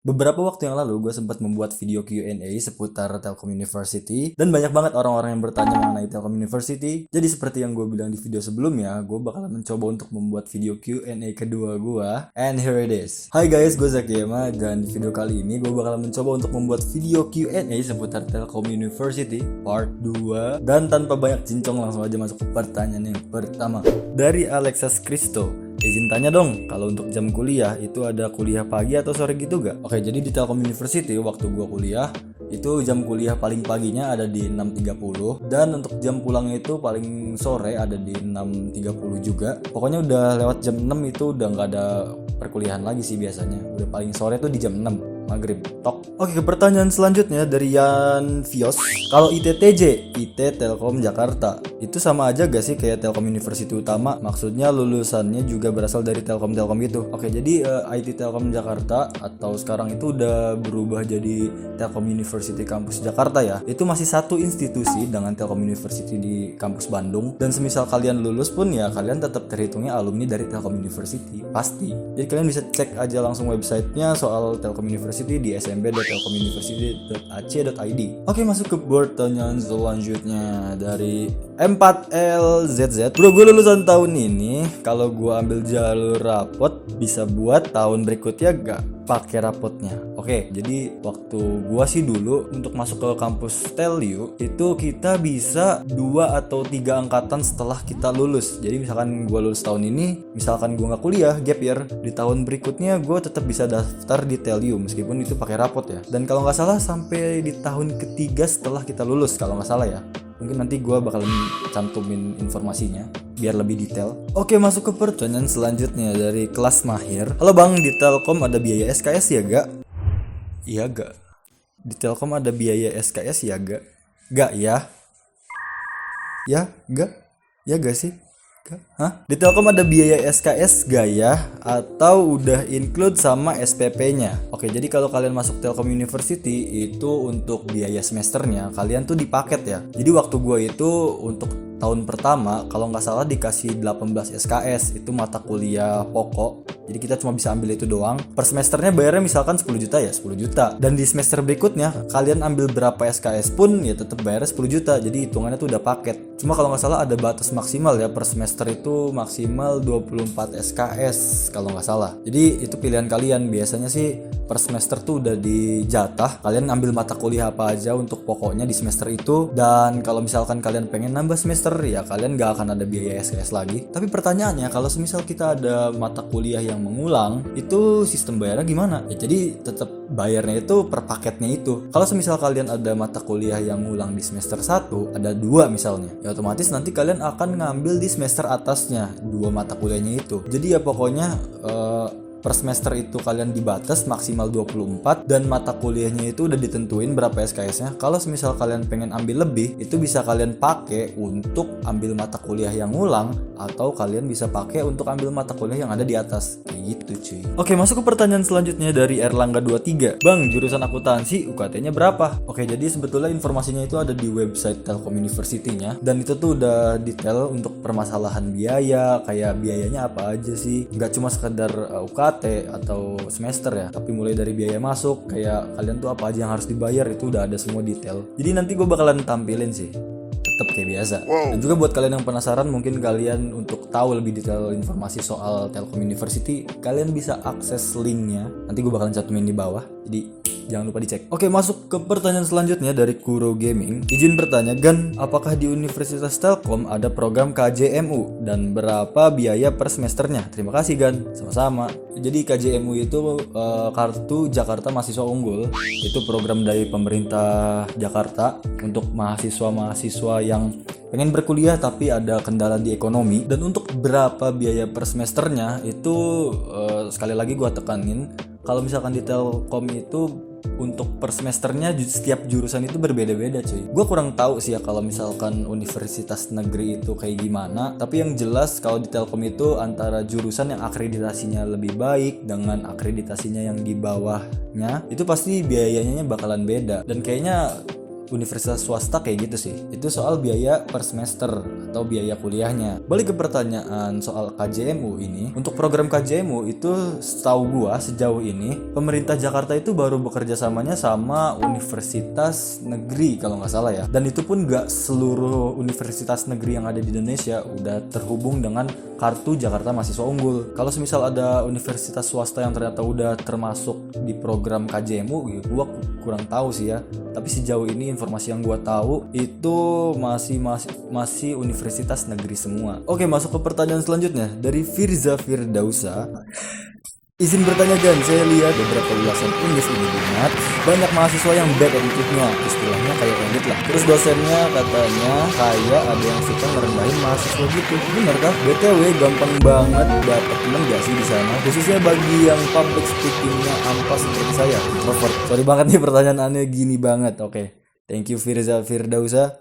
Beberapa waktu yang lalu gue sempat membuat video Q&A seputar Telkom University dan banyak banget orang-orang yang bertanya mengenai Telkom University. Jadi seperti yang gue bilang di video sebelumnya, gue bakalan mencoba untuk membuat video Q&A kedua gue. And here it is. Hai guys, gue Zaki Yama dan di video kali ini gue bakalan mencoba untuk membuat video Q&A seputar Telkom University part 2. Dan tanpa banyak cincong langsung aja masuk ke pertanyaan yang pertama. Dari Alexas Christo. Izin tanya dong, kalau untuk jam kuliah itu ada kuliah pagi atau sore gitu gak? Oke, jadi di Telkom University waktu gua kuliah itu jam kuliah paling paginya ada di 6.30 dan untuk jam pulangnya itu paling sore ada di 6.30 juga. Pokoknya udah lewat jam 6 itu udah nggak ada perkuliahan lagi sih biasanya. Udah paling sore tuh di jam 6 maghrib tok. Oke, ke pertanyaan selanjutnya dari Yan Vios. Kalau ITTJ, IT Telkom Jakarta, itu sama aja gak sih kayak Telkom University Utama? Maksudnya lulusannya juga berasal dari Telkom-Telkom gitu. Oke, jadi IT Telkom Jakarta atau sekarang itu udah berubah jadi Telkom University Kampus Jakarta ya. Itu masih satu institusi dengan Telkom University di kampus Bandung. Dan semisal kalian lulus pun ya kalian tetap terhitungnya alumni dari Telkom University, pasti. Jadi kalian bisa cek aja langsung websitenya soal Telkom University di smb.telkomuniversity.ac.id. Oke, masuk ke pertanyaan selanjutnya dari M4LZZ. Bro, gue lulusan tahun ini. Kalau gue ambil jalur rapot bisa buat tahun berikutnya gak pakai rapotnya? Oke, jadi waktu gua sih dulu untuk masuk ke kampus Telyu itu kita bisa 2 atau 3 angkatan setelah kita lulus. Jadi misalkan gua lulus tahun ini, misalkan gua nggak kuliah gap year, di tahun berikutnya gua tetap bisa daftar di Telyu meskipun itu pakai rapot ya. Dan kalau nggak salah sampai di tahun ketiga setelah kita lulus kalau nggak salah ya. Mungkin nanti gue bakalan cantumin informasinya biar lebih detail. Oke, masuk ke pertanyaan selanjutnya dari kelas Mahir. Halo bang, di Telkom ada biaya SKS ya gak? Iya gak? Di Telkom ada biaya SKS ya gak? Gak ya? Ya gak? Ya gak sih? Hah? Di Telkom ada biaya SKS gak ya? Atau udah include sama SPP-nya? Oke, jadi kalau kalian masuk Telkom University itu untuk biaya semesternya kalian tuh dipaket ya. Jadi waktu gue itu untuk tahun pertama kalau nggak salah dikasih 18 SKS, itu mata kuliah pokok. Jadi kita cuma bisa ambil itu doang. Per semesternya bayarnya misalkan 10 juta ya 10 juta. Dan di semester berikutnya kalian ambil berapa SKS pun ya tetap bayarnya 10 juta. Jadi hitungannya tuh udah paket. Cuma kalau nggak salah ada batas maksimal ya, per semester itu maksimal 24 SKS kalau nggak salah. Jadi itu pilihan kalian. Biasanya sih per semester tuh udah dijatah. Kalian ambil mata kuliah apa aja untuk pokoknya di semester itu. Dan kalau misalkan kalian pengen nambah semester ya kalian nggak akan ada biaya SKS lagi. Tapi pertanyaannya kalau semisal kita ada mata kuliah yang mengulang, itu sistem bayarnya gimana? Ya jadi tetap bayarnya itu per paketnya itu. Kalau semisal kalian ada mata kuliah yang ngulang di semester 1, ada 2 misalnya, ya otomatis nanti kalian akan ngambil di semester atasnya 2 mata kuliahnya itu. Jadi ya pokoknya per semester itu kalian dibatas maksimal 24 dan mata kuliahnya itu udah ditentuin berapa SKS-nya. Kalau semisal kalian pengen ambil lebih, itu bisa kalian pakai untuk ambil mata kuliah yang ngulang atau kalian bisa pakai untuk ambil mata kuliah yang ada di atas. Kayak gitu cuy. Oke, masuk ke pertanyaan selanjutnya dari Erlangga 23. Bang, jurusan akuntansi UKT-nya berapa? Oke, jadi sebetulnya informasinya itu ada di website Telkom University-nya dan itu tuh udah detail untuk permasalahan biaya, kayak biayanya apa aja sih. Nggak cuma sekedar UKT atau semester ya, tapi mulai dari biaya masuk, kayak kalian tuh apa aja yang harus dibayar itu udah ada semua detail. Jadi nanti gue bakalan tampilin sih tetap kayak biasa. Dan juga buat kalian yang penasaran, mungkin kalian untuk tahu lebih detail informasi soal Telkom University, kalian bisa akses linknya. Nanti gue bakalan cantumin di bawah. Jadi jangan lupa dicek. Oke, masuk ke pertanyaan selanjutnya dari Kuro Gaming. Izin bertanya, Gan, apakah di Universitas Telkom ada program KJMU dan berapa biaya per semesternya? Terima kasih, Gan. Sama-sama. Jadi KJMU itu Kartu Jakarta Mahasiswa Unggul. Itu program dari pemerintah Jakarta untuk mahasiswa-mahasiswa yang pengen berkuliah tapi ada kendala di ekonomi. Dan untuk berapa biaya per semesternya itu sekali lagi gua tekanin, kalau misalkan di Telkom itu untuk per semesternya setiap jurusan itu berbeda-beda cuy. Gue kurang tahu sih ya kalau misalkan universitas negeri itu kayak gimana. Tapi yang jelas kalau di Telkom itu antara jurusan yang akreditasinya lebih baik dengan akreditasinya yang di bawahnya itu pasti biayanya bakalan beda. Dan kayaknya universitas swasta kayak gitu sih. Itu soal biaya per semester atau biaya kuliahnya. Balik ke pertanyaan soal KJMU ini. Untuk program KJMU itu setahu gua sejauh ini pemerintah Jakarta itu baru bekerja samanya sama universitas negeri kalau nggak salah ya. Dan itu pun nggak seluruh universitas negeri yang ada di Indonesia udah terhubung dengan kartu Jakarta Mahasiswa Unggul. Kalau semisal ada universitas swasta yang ternyata udah termasuk di program KJMU, ya gua kurang tahu sih ya. Tapi sejauh ini informasi yang gua tahu itu masih universitas negeri semua. Oke, masuk ke pertanyaan selanjutnya dari Firza Firdausa. Izin bertanya Gan, saya lihat beberapa ulasan Unif ini Bunat, banyak mahasiswa yang bad attitude-nya, istilahnya kayak elit lah. Terus dosennya katanya kayak ada yang suka ngerendahin mahasiswa gitu. Bener kah? BTW gampang banget dapet temen gak sih di sana? Khususnya bagi yang public speaking-nya ampas seperti saya. Introvert. Sorry banget nih pertanyaannya gini banget. Oke. Thank you Firza Firdausa.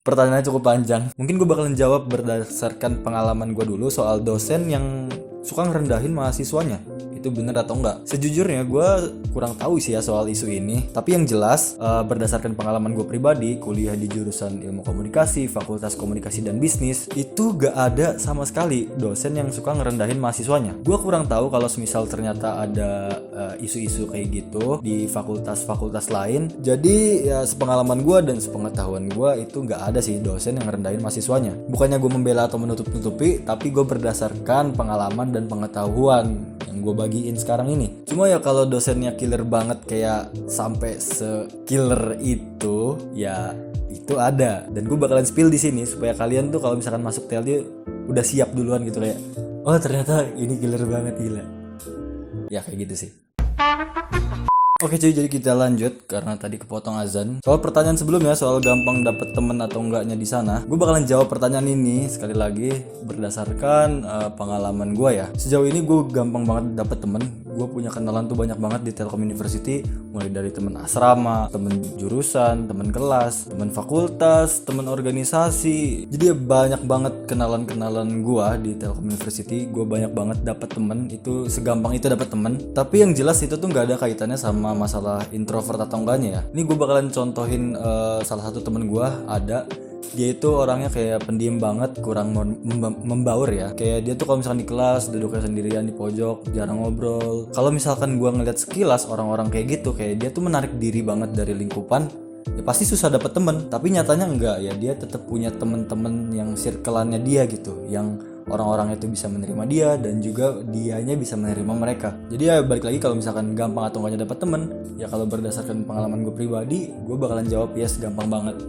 Pertanyaannya cukup panjang. Mungkin gue bakalan jawab berdasarkan pengalaman gue dulu soal dosen yang suka ngerendahin mahasiswanya. Itu bener atau enggak? Sejujurnya gue kurang tahu sih ya soal isu ini. Tapi yang jelas berdasarkan pengalaman gue pribadi, kuliah di jurusan ilmu komunikasi, fakultas komunikasi dan bisnis, itu gak ada sama sekali dosen yang suka ngerendahin mahasiswanya. Gue kurang tahu kalau semisal ternyata ada isu-isu kayak gitu di fakultas-fakultas lain. Jadi ya sepengalaman gue dan sepengetahuan gue itu gak ada sih dosen yang ngerendahin mahasiswanya. Bukannya gue membela atau menutup-nutupi, tapi gue berdasarkan pengalaman dan pengetahuan yang gue bagiin sekarang ini. Cuma ya kalau dosennya killer banget kayak sampai se-killer itu, ya itu ada. Dan gue bakalan spill di sini supaya kalian tuh kalau misalkan masuk TLD udah siap duluan gitu kayak, oh ternyata ini killer banget, gila. Ya kayak gitu sih. Oke cuy, jadi kita lanjut karena tadi kepotong azan. Soal pertanyaan sebelumnya soal gampang dapet temen atau enggaknya di sana, gue bakalan jawab pertanyaan ini sekali lagi berdasarkan pengalaman gue ya. Sejauh ini gue gampang banget dapet temen. Gue punya kenalan tuh banyak banget di Telkom University, mulai dari temen asrama, temen jurusan, temen kelas, temen fakultas, temen organisasi. Jadi ya banyak banget kenalan-kenalan gue di Telkom University. Gue banyak banget dapet temen, itu segampang itu dapet temen. Tapi yang jelas itu tuh nggak ada kaitannya sama masalah introvert atau enggaknya ya. Ini gue bakalan contohin salah satu temen gue ada. Dia itu orangnya kayak pendiam banget, kurang membaur ya. Kayak dia tuh kalau misalkan di kelas duduknya sendirian di pojok, jarang ngobrol. Kalau misalkan gue ngeliat sekilas orang-orang kayak gitu, kayak dia tuh menarik diri banget dari lingkupan, ya pasti susah dapet temen. Tapi nyatanya enggak ya, dia tetap punya temen-temen yang circle-annya dia gitu, yang orang-orang itu bisa menerima dia dan juga dianya bisa menerima mereka. Jadi ya balik lagi kalau misalkan gampang atau enggaknya dapet temen, ya kalau berdasarkan pengalaman gue pribadi, gue bakalan jawab yes, gampang banget.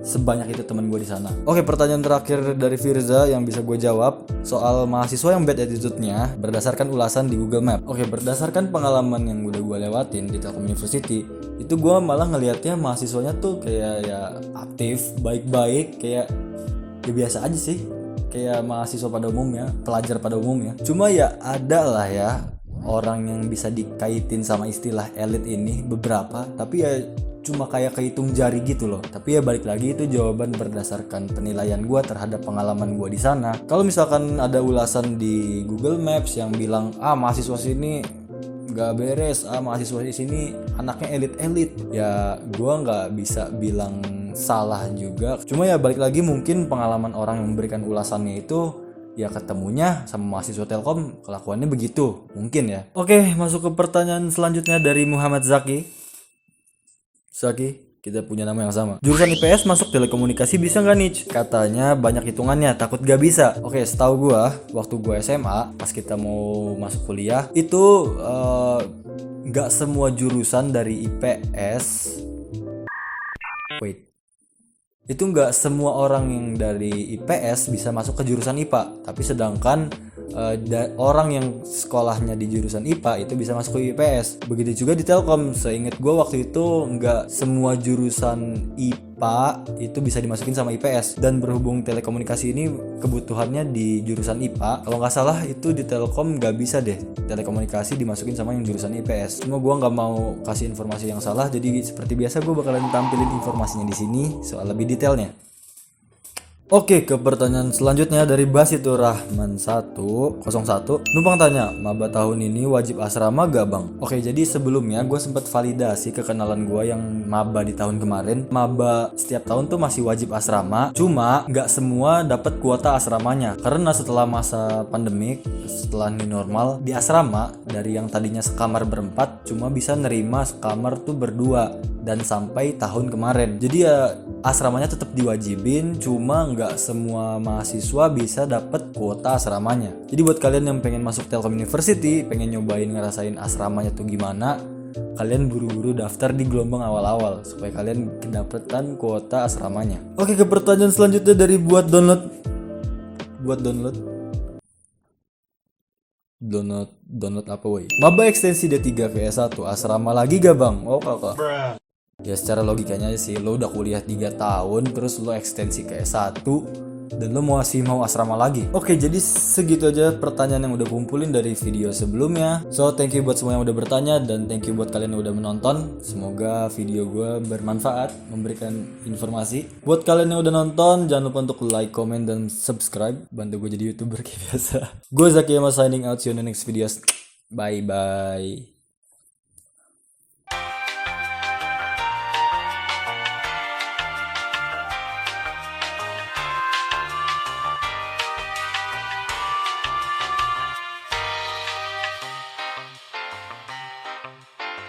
Sebanyak itu teman gue di sana. Oke, pertanyaan terakhir dari Firza yang bisa gue jawab soal mahasiswa yang bad attitude-nya berdasarkan ulasan di Google Map. Oke, berdasarkan pengalaman yang udah gue lewatin di Telkom University, itu gue malah ngelihatnya mahasiswanya tuh kayak ya aktif, baik-baik, kayak ya biasa aja sih, kayak mahasiswa pada umumnya, pelajar pada umumnya. Cuma ya ada lah ya orang yang bisa dikaitin sama istilah elit ini beberapa, tapi ya cuma kayak kehitung jari gitu loh. Tapi ya balik lagi itu jawaban berdasarkan penilaian gue terhadap pengalaman gue di sana. Kalau misalkan ada ulasan di Google Maps yang bilang mahasiswa sini nggak beres, mahasiswa di sini anaknya elit-elit, ya gue nggak bisa bilang salah juga. Cuma ya balik lagi mungkin pengalaman orang yang memberikan ulasannya itu ya ketemunya sama mahasiswa Telkom kelakuannya begitu mungkin ya. Oke, masuk ke pertanyaan selanjutnya dari Muhammad Zaki. Zaki, kita punya nama yang sama. Jurusan IPS masuk telekomunikasi bisa nggak nih? Katanya banyak hitungannya, takut gak bisa. Oke, setahu gua waktu gua SMA pas kita mau masuk kuliah itu nggak semua jurusan dari IPS. Itu nggak semua orang yang dari IPS bisa masuk ke jurusan IPA, tapi sedangkan orang yang sekolahnya di jurusan IPA itu bisa masuk ke IPS. Begitu juga di Telkom. Seingat gue waktu itu nggak semua jurusan IPA itu bisa dimasukin sama IPS. Dan berhubung telekomunikasi ini kebutuhannya di jurusan IPA, kalau nggak salah itu di Telkom nggak bisa deh telekomunikasi dimasukin sama yang jurusan IPS. Cuma gue nggak mau kasih informasi yang salah, jadi seperti biasa gue bakalan tampilin informasinya di sini soal lebih detailnya. Oke, ke pertanyaan selanjutnya dari Basitur Rahman 101. Numpang tanya, maba tahun ini wajib asrama gak bang? Oke, jadi sebelumnya gue sempat validasi kekenalan gue yang maba di tahun kemarin. Maba setiap tahun tuh masih wajib asrama, cuma gak semua dapat kuota asramanya. Karena setelah masa pandemik, setelah new normal, di asrama dari yang tadinya sekamar berempat cuma bisa nerima sekamar tuh berdua, dan sampai tahun kemarin. Jadi ya asramanya tetap diwajibin, cuma nggak semua mahasiswa bisa dapat kuota asramanya. Jadi buat kalian yang pengen masuk Telkom University, pengen nyobain ngerasain asramanya tuh gimana, kalian buru-buru daftar di gelombang awal-awal supaya kalian kedapatan kuota asramanya. Oke, ke pertanyaan selanjutnya dari buat download apa woi? Maba ekstensi D3 ke S1 asrama lagi gak bang? Oh kakak. Ya secara logikanya sih, lo udah kuliah 3 tahun terus lo ekstensi ke S1 dan lo masih mau asrama lagi. Oke, jadi segitu aja pertanyaan yang udah kumpulin dari video sebelumnya. So thank you buat semua yang udah bertanya, dan thank you buat kalian yang udah menonton. Semoga video gue bermanfaat, memberikan informasi. Buat kalian yang udah nonton, jangan lupa untuk like, comment, dan subscribe. Bantu gue jadi YouTuber kayak biasa. Gue Zaki Yama signing out, see you in the next videos. Bye bye.